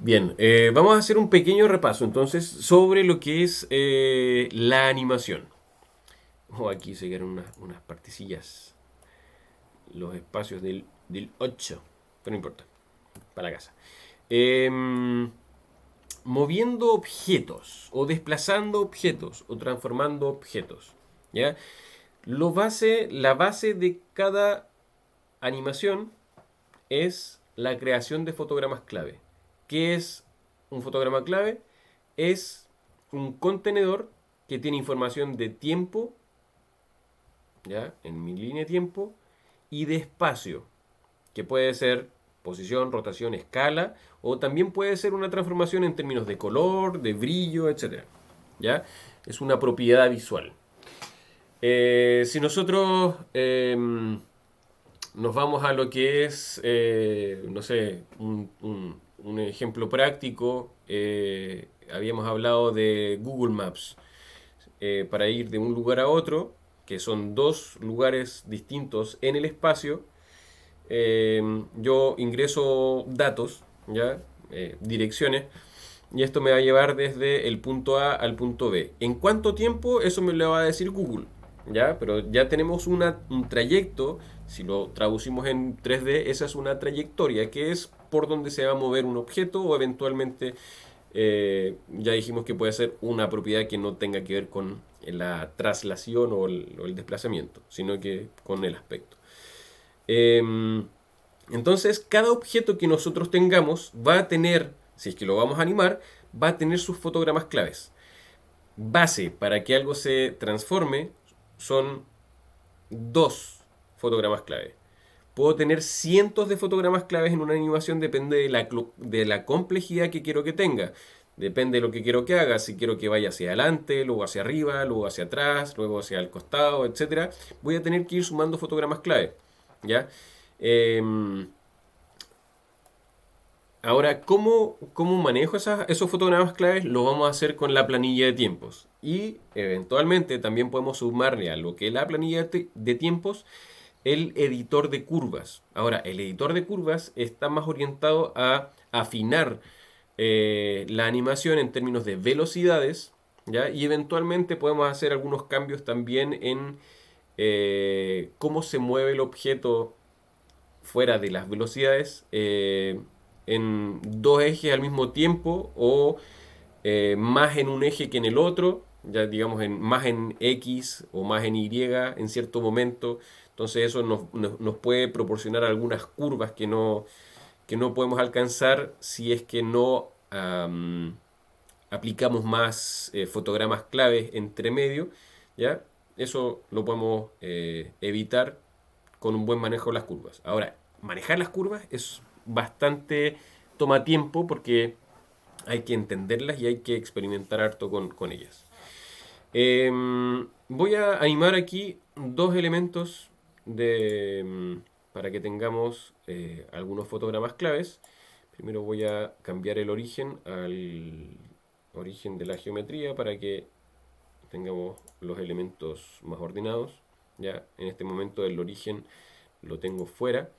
Bien, vamos a hacer un pequeño repaso entonces sobre lo que es la animación. Oh, aquí se quedaron unas partecillas, los espacios del 8, pero no importa, para la casa. Em, Moviendo objetos, o desplazando objetos, o transformando objetos. ¿Ya? La base de cada animación es la creación de fotogramas clave. ¿Qué es un fotograma clave? Es un contenedor que tiene información de tiempo, ¿ya? En mi línea de tiempo, y de espacio, que puede ser posición, rotación, escala, o también puede ser una transformación en términos de color, de brillo, etcétera. ¿Ya? Es una propiedad visual. Si nosotros nos vamos a lo que es, no sé, un ejemplo práctico. Habíamos hablado de Google Maps para ir de un lugar a otro, que son dos lugares distintos en el espacio. Yo ingreso datos, ¿ya? Direcciones, y esto me va a llevar desde el punto A al punto B. ¿En cuánto tiempo? Eso me lo va a decir Google, ¿ya? Pero ya tenemos un trayecto, si lo traducimos en 3D, esa es una trayectoria, que es por donde se va a mover un objeto o eventualmente ya dijimos que puede ser una propiedad que no tenga que ver con la traslación o el desplazamiento, sino que con el aspecto. Eh, entonces, cada objeto que nosotros tengamos va a tener, si es que lo vamos a animar, va a tener sus fotogramas claves. Base para que algo se transforme son dos fotogramas clave. Puedo tener cientos de fotogramas claves en una animación, depende de la complejidad que quiero que tenga. Depende de lo que quiero que haga, si quiero que vaya hacia adelante, luego hacia arriba, luego hacia atrás, luego hacia el costado, etcétera. Voy a tener que ir sumando fotogramas clave. ¿Ya? Em, Ahora, ¿cómo manejo esos fotogramas claves? Lo vamos a hacer con la planilla de tiempos. Y eventualmente también podemos sumarle a lo que es la planilla de tiempos el editor de curvas. Ahora, el editor de curvas está más orientado a afinar la animación en términos de velocidades, ¿ya? Y eventualmente podemos hacer algunos cambios también en cómo se mueve el objeto fuera de las velocidades en dos ejes al mismo tiempo o más en un eje que en el otro, ya digamos más en X o más en Y en cierto momento. Entonces eso nos puede proporcionar algunas curvas que no podemos alcanzar si es que no aplicamos más fotogramas claves entre medio, ¿ya? Eso lo podemos evitar con un buen manejo de las curvas. Ahora, manejar las curvas es bastante, toma tiempo porque hay que entenderlas y hay que experimentar harto con ellas. Voy a animar aquí dos elementos para que tengamos algunos fotogramas claves. Primero voy a cambiar el origen al origen de la geometría para que tengamos los elementos más ordenados. Ya en este momento el origen lo tengo fuera.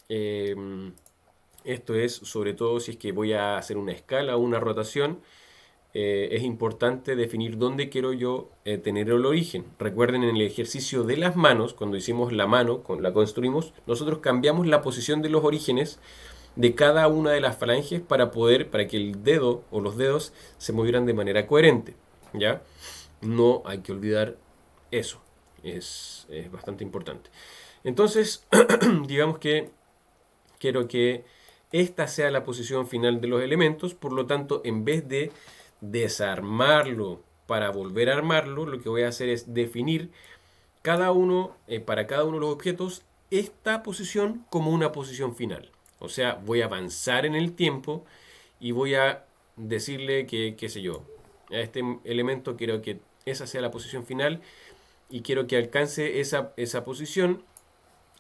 Eh, Esto es sobre todo si es que voy a hacer una escala o una rotación. Es importante definir dónde quiero yo tener el origen. Recuerden en el ejercicio de las manos, cuando hicimos la mano, la construimos, nosotros cambiamos la posición de los orígenes de cada una de las falanges para que el dedo o los dedos se movieran de manera coherente. ¿Ya? No hay que olvidar eso. Es bastante importante. Entonces, digamos que quiero que esta sea la posición final de los elementos, por lo tanto, en vez de desarmarlo para volver a armarlo, lo que voy a hacer es definir para cada uno de los objetos esta posición como una posición final. O sea, voy a avanzar en el tiempo y voy a decirle que, qué sé yo, a este elemento quiero que esa sea la posición final y quiero que alcance esa posición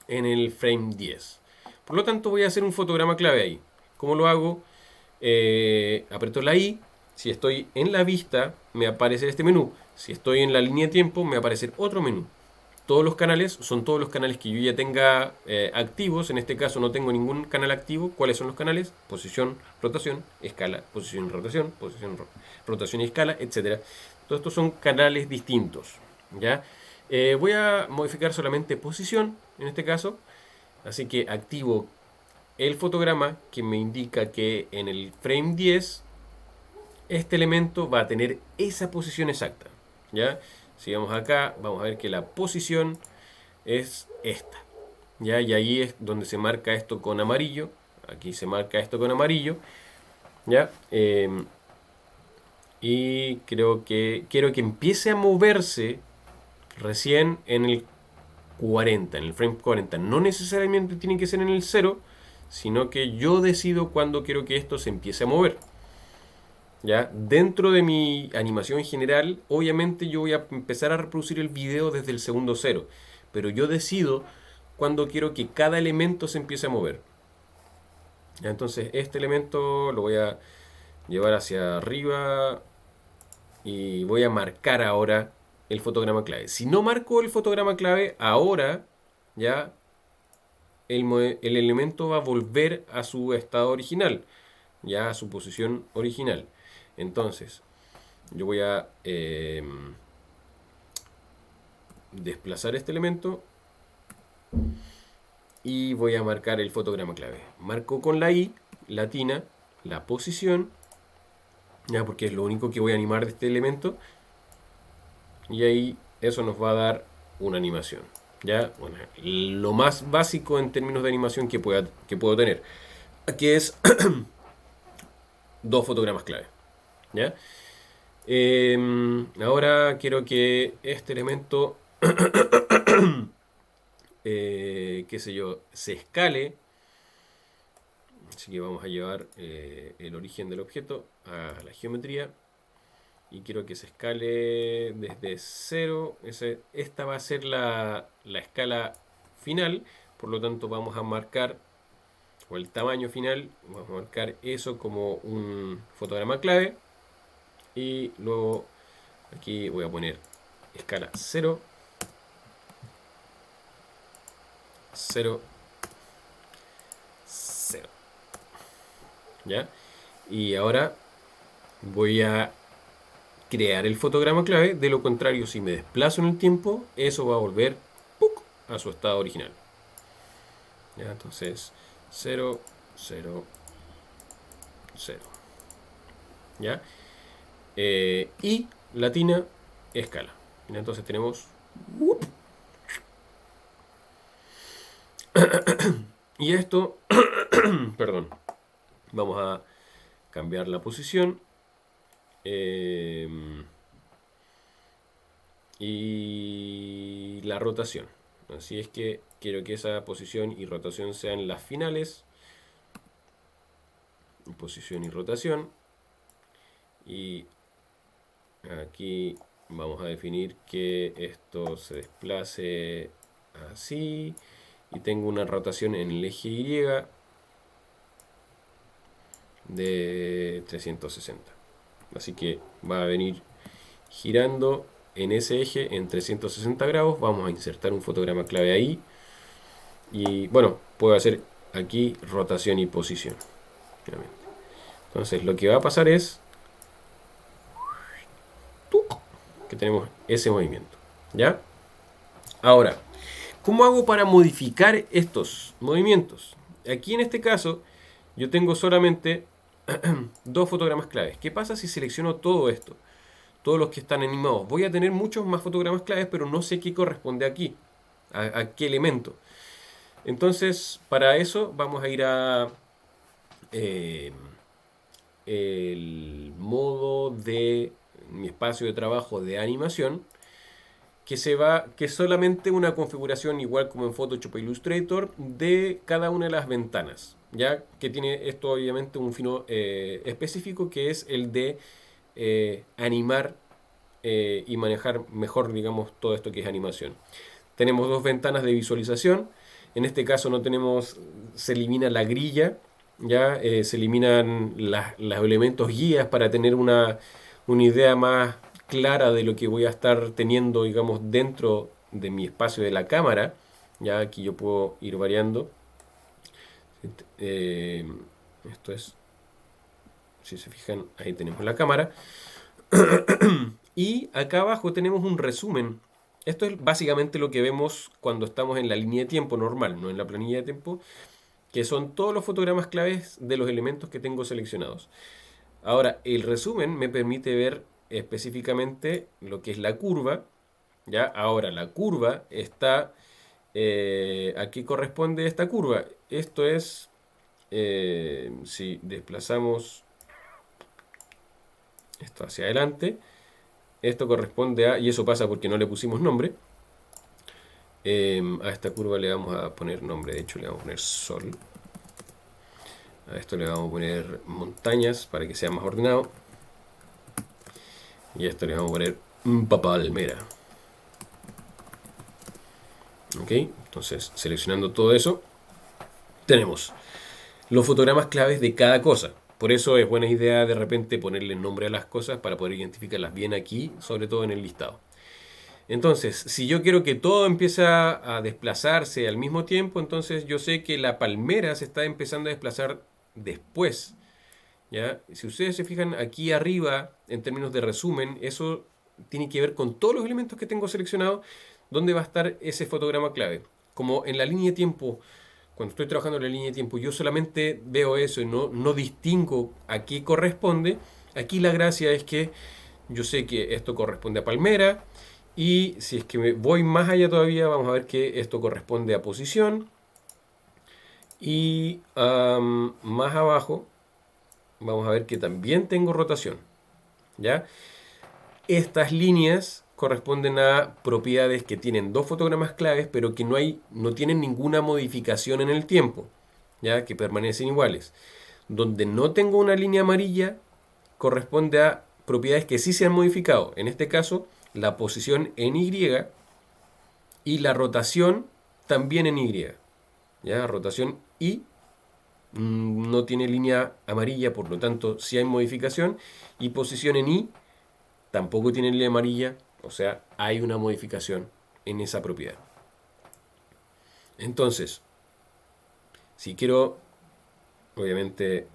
en el frame 10. Por lo tanto, voy a hacer un fotograma clave ahí. ¿Cómo lo hago? Aprieto la I. Si estoy en la vista, me aparece este menú. Si estoy en la línea de tiempo, me va a aparecer otro menú. todos los canales son todos los canales que yo ya tenga activos. En este caso no tengo ningún canal activo. ¿Cuáles son los canales? Posición, rotación, escala, posición, rotación y escala, etcétera. Todos estos son canales distintos. ¿Ya? Voy a modificar solamente posición en este caso. Así que activo el fotograma que me indica que en el frame 10 este elemento va a tener esa posición exacta. ¿Ya? Si vamos acá, vamos a ver que la posición es esta. ¿Ya? Y ahí es donde se marca esto con amarillo. Aquí se marca esto con amarillo. ¿Ya? Y quiero que empiece a moverse recién en el 40, en el frame 40. No necesariamente tiene que ser en el 0, sino que yo decido cuándo quiero que esto se empiece a mover. ¿Ya? Dentro de mi animación general, obviamente yo voy a empezar a reproducir el video desde el segundo 0, pero yo decido cuándo quiero que cada elemento se empiece a mover. ¿Ya? Entonces este elemento lo voy a llevar hacia arriba y voy a marcar ahora el fotograma clave. Si no marco el fotograma clave ahora, ya el elemento va a volver a su estado original, ya a su posición original. Entonces, yo voy a desplazar este elemento y voy a marcar el fotograma clave. Marco con la I latina la posición, ya porque es lo único que voy a animar de este elemento, y ahí eso nos va a dar una animación. Ya, bueno, lo más básico en términos de animación que puedo tener, que es dos fotogramas clave. ¿Ya? Ahora quiero que este elemento, qué sé yo, se escale. Así que vamos a llevar el origen del objeto a la geometría. Y quiero que se escale desde 0. Esta va a ser la escala final. Por lo tanto vamos a marcar, o el tamaño final, vamos a marcar eso como un fotograma clave. Y luego aquí voy a poner escala 0, 0, 0. ¿Ya? Y ahora voy a crear el fotograma clave. De lo contrario, si me desplazo en el tiempo, eso va a volver a su estado original. ¿Ya? Entonces 0, 0, 0. ¿Ya? Y latina escala. Entonces tenemos y esto perdón, vamos a cambiar la posición y la rotación. Así es que quiero que esa posición y rotación sean las finales. Posición y rotación. Y aquí vamos a definir que esto se desplace así. Y tengo una rotación en el eje Y de 360. Así que va a venir girando en ese eje en 360 grados. Vamos a insertar un fotograma clave ahí. Y bueno, puedo hacer aquí rotación y posición. Entonces lo que va a pasar es que tenemos ese movimiento. ¿Ya? Ahora, ¿cómo hago para modificar estos movimientos? Aquí en este caso yo tengo solamente dos fotogramas claves. ¿Qué pasa si selecciono todo esto? Todos los que están animados. Voy a tener muchos más fotogramas claves, pero no sé qué corresponde aquí. A qué elemento. Entonces, para eso vamos a ir a el modo de mi espacio de trabajo de animación, que es solamente una configuración igual como en Photoshop e Illustrator de cada una de las ventanas, ya que tiene esto obviamente un fino específico, que es el de animar y manejar mejor, digamos, todo esto que es animación. Tenemos dos ventanas de visualización. En este caso no tenemos, se elimina la grilla, ya se eliminan los elementos guías para tener una idea más clara de lo que voy a estar teniendo, digamos, dentro de mi espacio de la cámara. Ya aquí yo puedo ir variando. Eh, Esto es, si se fijan, ahí tenemos la cámara. Y acá abajo tenemos un resumen. Esto es básicamente lo que vemos cuando estamos en la línea de tiempo normal, no en la planilla de tiempo, que son todos los fotogramas claves de los elementos que tengo seleccionados. Ahora, el resumen me permite ver específicamente lo que es la curva. ¿Ya? Ahora, la curva está... ¿a qué corresponde esta curva? Esto es... si desplazamos esto hacia adelante, esto corresponde a... Y eso pasa porque no le pusimos nombre. A esta curva le vamos a poner nombre. De hecho, le vamos a poner sol. A esto le vamos a poner montañas para que sea más ordenado. Y a esto le vamos a poner palmera. Ok, entonces seleccionando todo eso, tenemos los fotogramas claves de cada cosa. Por eso es buena idea de repente ponerle nombre a las cosas para poder identificarlas bien aquí, sobre todo en el listado. Entonces, si yo quiero que todo empiece a desplazarse al mismo tiempo, entonces yo sé que la palmera se está empezando a desplazar después. ¿Ya? Si ustedes se fijan aquí arriba, en términos de resumen, eso tiene que ver con todos los elementos que tengo seleccionados, dónde va a estar ese fotograma clave. Como en la línea de tiempo, cuando estoy trabajando en la línea de tiempo, yo solamente veo eso y no distingo a qué corresponde. Aquí la gracia es que yo sé que esto corresponde a palmera, y si es que me voy más allá todavía, vamos a ver que esto corresponde a posición, y más abajo vamos a ver que también tengo rotación. ¿Ya? Estas líneas corresponden a propiedades que tienen dos fotogramas claves, pero que no tienen ninguna modificación en el tiempo, ¿ya? Que permanecen iguales. Donde no tengo una línea amarilla, corresponde a propiedades que sí se han modificado. En este caso, la posición en Y y la rotación también en Y. ¿Ya? Rotación Y no tiene línea amarilla, por lo tanto, sí hay modificación. Y posición en Y tampoco tiene línea amarilla, o sea, hay una modificación en esa propiedad. Entonces, si quiero, obviamente,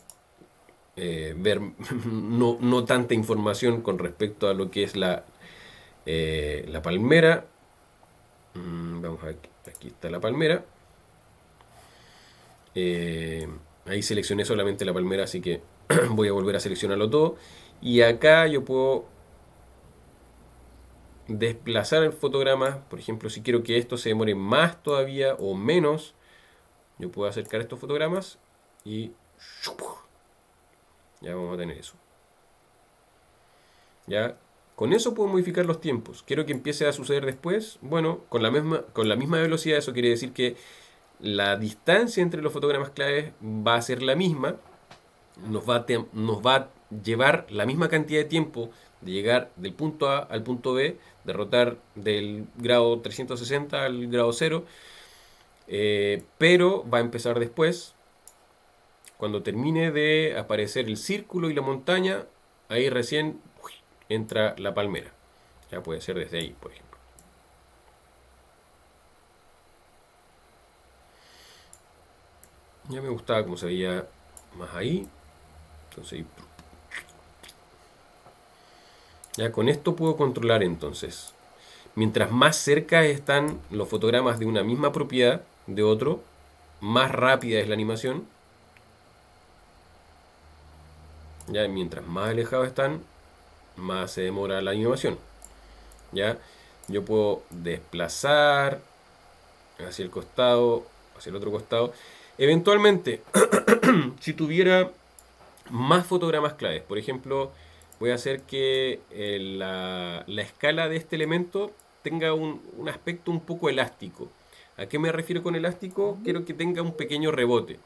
ver no tanta información con respecto a lo que es la palmera, vamos a ver, aquí está la palmera. Ahí seleccioné solamente la palmera, así que voy a volver a seleccionarlo todo. Y acá yo puedo desplazar el fotograma. Por ejemplo, si quiero que esto se demore más todavía o menos, yo puedo acercar estos fotogramas y ya vamos a tener eso. Ya con eso puedo modificar los tiempos. Quiero que empiece a suceder después. Bueno, con la misma velocidad, eso quiere decir que la distancia entre los fotogramas claves va a ser la misma. Nos va a llevar la misma cantidad de tiempo de llegar del punto A al punto B, de rotar del grado 360 al grado 0, pero va a empezar después. Cuando termine de aparecer el círculo y la montaña, ahí recién entra la palmera. Ya puede ser desde ahí, por ejemplo. Ya me gustaba cómo se veía más ahí. Entonces, ya con esto puedo controlar entonces. Mientras más cerca están los fotogramas de una misma propiedad de otro, más rápida es la animación. Ya mientras más alejados están, más se demora la animación. Ya yo puedo desplazar hacia el costado, hacia el otro costado. Eventualmente, si tuviera más fotogramas claves, por ejemplo, voy a hacer que la escala de este elemento tenga un aspecto un poco elástico. ¿A qué me refiero con elástico? Quiero que tenga un pequeño rebote.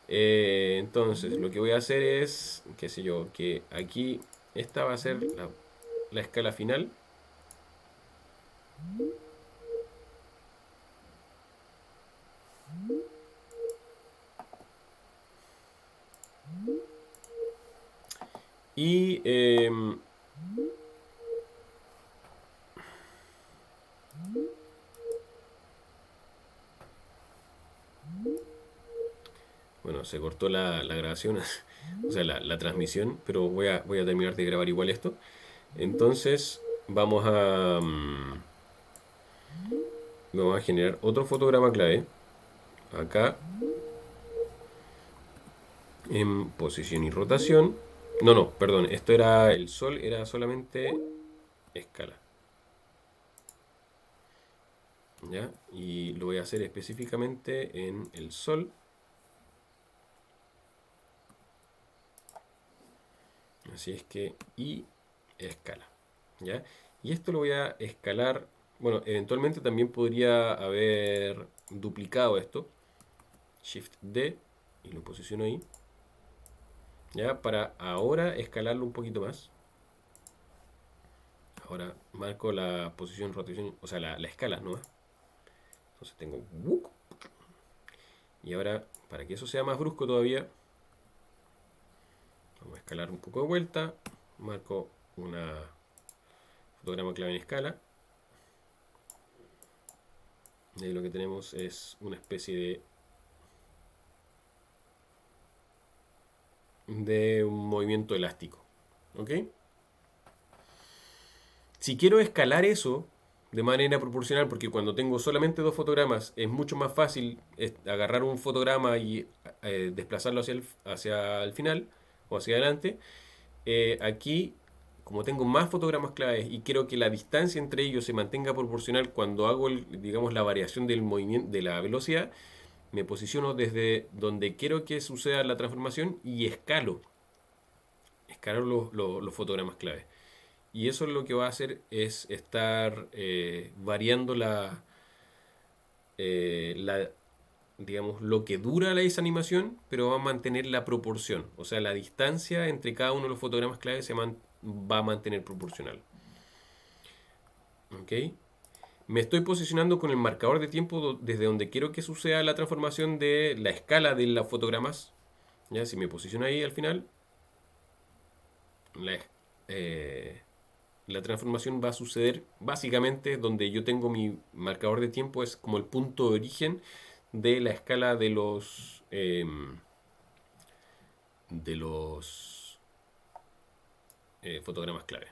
Entonces, lo que voy a hacer es, qué sé yo, que aquí esta va a ser la escala final. Y Bueno, se cortó la grabación, o sea, la transmisión, pero voy a terminar de grabar igual esto. Entonces, vamos a generar otro fotograma clave. Acá, en posición y rotación. No, no, perdón, esto era el sol, era solamente escala. ¿Ya? Y lo voy a hacer específicamente en el sol. Así es que, y escala. ¿Ya? Y esto lo voy a escalar. Bueno, eventualmente también podría haber duplicado esto. Shift D y lo posiciono ahí. ¿Ya? Para ahora escalarlo un poquito más. Ahora marco la posición, rotación, o sea, la escala, ¿no? Entonces tengo... Y ahora, para que eso sea más brusco todavía, vamos a escalar un poco de vuelta. Marco una fotograma clave en escala. Y ahí lo que tenemos es una especie de un movimiento elástico. ¿Ok? Si quiero escalar eso de manera proporcional, porque cuando tengo solamente dos fotogramas es mucho más fácil agarrar un fotograma y desplazarlo hacia el final o hacia adelante. Aquí, como tengo más fotogramas claves y quiero que la distancia entre ellos se mantenga proporcional cuando hago, digamos, la variación del movimiento, de la velocidad, me posiciono desde donde quiero que suceda la transformación y escalo los fotogramas claves. Y eso lo que va a hacer es estar variando la, digamos, lo que dura la desanimación, pero va a mantener la proporción. O sea, la distancia entre cada uno de los fotogramas clave va a mantener proporcional. ¿Ok? Me estoy posicionando con el marcador de tiempo desde donde quiero que suceda la transformación de la escala de los fotogramas. ¿Ya? Si me posiciono ahí al final, la, eh, la transformación va a suceder básicamente donde yo tengo mi marcador de tiempo, es como el punto de origen de la escala de los fotogramas clave.